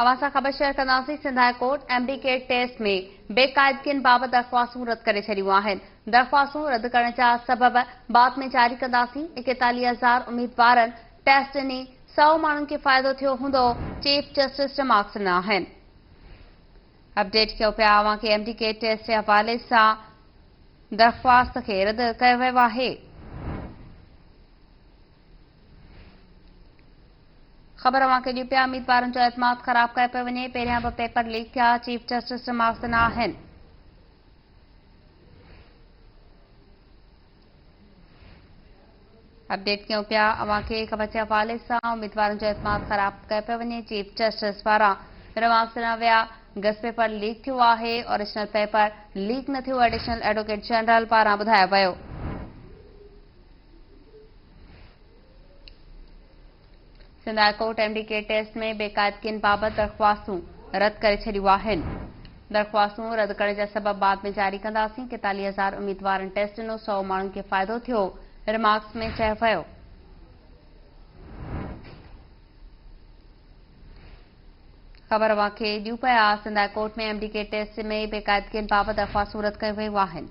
अवां ख़बर शेयर कंदासीं। सिंध हाई कोर्ट एमडीके टेस्ट में बेक़ाइदगियुनि बाबति दरख़्वास्तूं रद्द करे छॾियूं आहिनि। दरख़्वास्तूं रद्द करण जा सबब बाद में जारी कंदासीं। 41,000 उम्मीदवारनि टेस्ट ॾिनी, 100 माण्हुनि खे फ़ाइदो थियो हूंदो, चीफ जस्टिस रिमार्क्स ॾिना आहिनि। अपडेट कयो पिया अवां खे एमडीके टेस्ट जे हवाले सां दरख़्वास्त खे रद्द कयो वियो आहे। ख़बर अवां खे ॾियूं पिया उम्मीदवारनि जो एतमाद ख़राब कयो पियो वञे। पहिरियां बि पेपर लीक थिया, चीफ जस्टिस रिमार्क्स ॾिना आहिनि। अपडेट कयूं पिया अवां खे ख़बर जे हवाले सां उम्मीदवारनि जो एतमाद ख़राब कयो पियो वञे। चीफ जस्टिस पारां रिमार्क्स ॾिना विया। गस पेपर लीक थियो आहे, ओरिजिनल पेपर लीक न थियो, एडिशनल एडवोकेट जनरल पारां ॿुधायो वियो। सिंध हाई कोर्ट एमडीके टेस्ट में बेक़ाइदगियुनि बाबति दरख़्वास्तूं रद्द करे छॾियूं आहिनि। दरख़्वास्तूं रद्द करण जा सबब बाद में जारी कंदासीं। 41,000 उम्मीदवारनि टेस्ट ॾिनो, 100 माण्हुनि खे फ़ाइदो थियो, रिमार्क्स में चयो वियो। ख़बर अवां खे ॾियूं पिया सिंध हाई कोर्ट में एमडीके टेस्ट में बेक़ाइदगियुनि बाबति दरख़्वास्तूं रद्द कयूं वियूं आहिनि।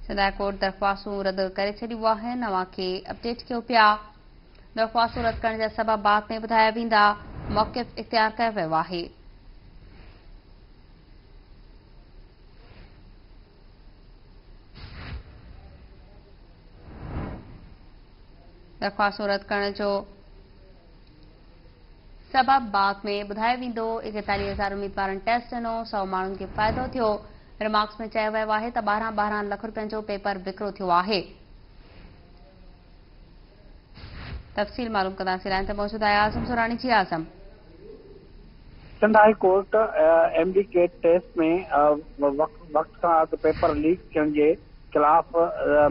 सिंध हाई कोर्ट दरख़्वास्तूं रद्द करे छॾियूं आहिनि। अवां खे अपडेट कयो पिया दरख़्वास्तूं रद्द करण जा सबब बाद में ॿुधाया वेंदा। मौक़िफ़ इख़्तियार कयो वियो आहे। दरख़्वास्तूं रद्द करण जो सबब बाद में ॿुधायो वेंदो। 41,000 उम्मीदवारनि टेस्ट ॾिनो, 100 माण्हुनि खे फ़ाइदो थियो। रिमार्क्स में चयो वियो आहे त 12 लख रुपयनि जो पेपर विकिरो थियो आहे। तफ़सील मालूम कंदासीं। लाइन ते मौजूद आहे आज़म सुरानी। जी आज़म। सिंध हाई कोर्ट एमडीके टेस्ट में वक्त खां अॻु पेपर लीक थियण जे ख़िलाफ़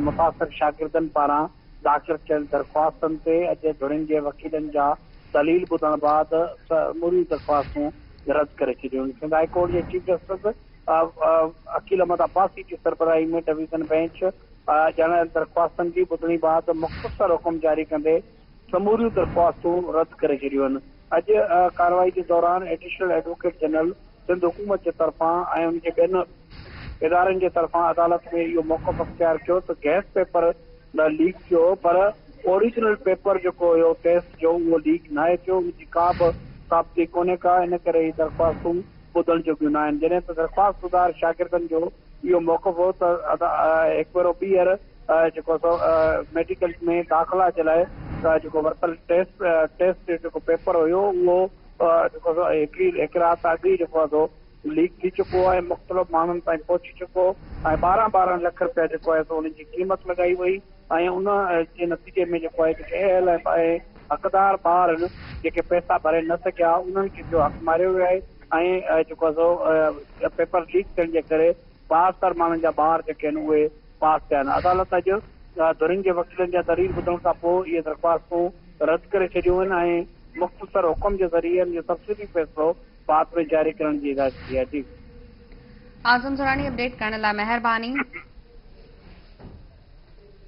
मुतासिर शागिर्दनि पारां दाख़िल थियल दरख़्वास्तनि ते अॼु धुरियुनि जे वकीलनि जा दलील ॿुधण बाद समूरी दरख़्वास्तूं रद्द करे छॾियूं। सिंध हाई कोर्ट जे चीफ जस्टिस अकील अहमद अब्बासी जी सरबराही में डिवीज़न बेंच ॼाणल दरख़्वास्तनि जी ॿुधणी बाद मुख़्तसर हुकुम जारी कंदे समूरियूं दरख़्वास्तूं रद्द करे छॾियूं आहिनि। अॼु कार्रवाई के दौरान एडिशनल एडवोकेट जनरल सिंध हुकूमत के तरफां ऐं उन जे ॿियनि इदारनि जे तरफां अदालत में इहो मौक़िफ़ अख़्तियार कयो त गैस पेपर लीक थियो, पर ओरिजिनल पेपर जेको हुयो टेस्ट जो उहो लीक न आहे थियो, उनजी का बि साबिती कोन्हे का, इन करे ही दरख़्वास्तूं ॿुधण जोॻियूं न आहिनि। जॾहिं त दरख़्वास्तदार शागिर्दनि जो इहो मौक़िफ़ हो त हिकु भेरो ॿीहर जेको मेडिकल में दाख़िला जे लाइ जेको वरितल टेस्ट जेको पेपर हुयो उहो जेको हिकु राति अॻु ई जेको आहे लीक थी चुको आहे, मुख़्तलिफ़ माण्हुनि ताईं पहुची चुको ऐं 12 लख रुपया जेको आहे उनजी क़ीमत लॻाई वई ऐं उन जे नतीजे में जेको आहे जेके अहल ऐं हक़दार ॿार आहिनि जेके पैसा भरे न सघिया उन्हनि खे जो हक़ मारियो वियो आहे ऐं जेको आहे पेपर लीक थियण जे करे 72 माण्हुनि जा ॿार जेके आहिनि उहे पास थिया आहिनि। अदालत अॼु धुरियुनि जे वकीलनि जा दलील ॿुधण खां पोइ इहे दरख़्वास्तूं रद्द करे छॾियूं आहिनि ऐं मुख़्तसर हुकुम जे ज़रिए जो तफ़सीली फ़ैसिलो बाद में जारी करण जी हिदायत कई आहे। जी आज़म सुरानी, अपडेट करण लाइ महिरबानी।